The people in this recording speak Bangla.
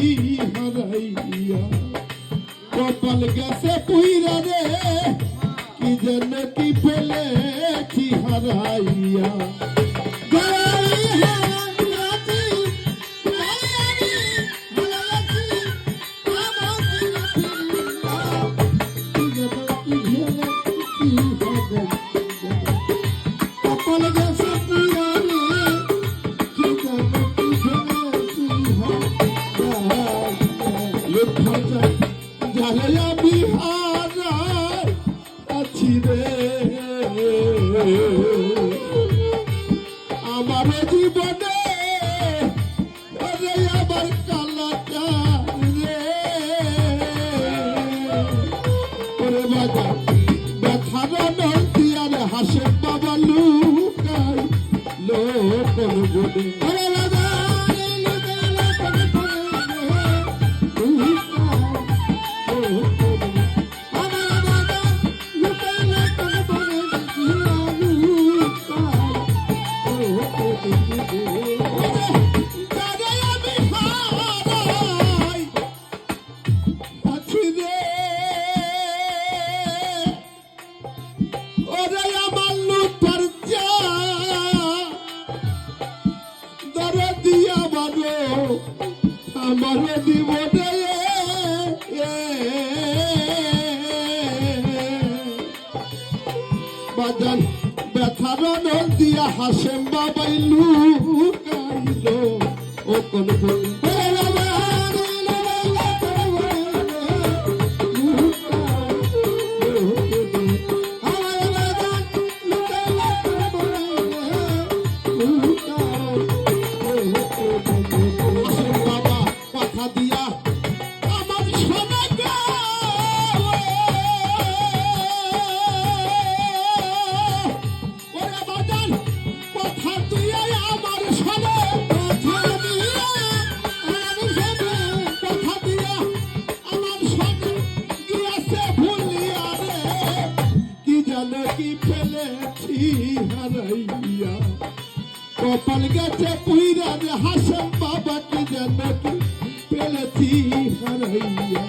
হারাইয়া কপাল গেছে পুইরা রে কি যেন কি ফেলেছি হারাইয়া আমার জীবনে আবার কালাটা রে ওরে বাবা ব্যথার নদিয়ার হাসে বাবা লুকাই লোকন বলে আমার জীবনে বাজান ব্যথার নদিয়া হাসেম বাবাই লুকাইল ও কোন কপাল গেছে পুইরা রে হাসেম বাবা কি যেন কি পেলেছি হারাইয়া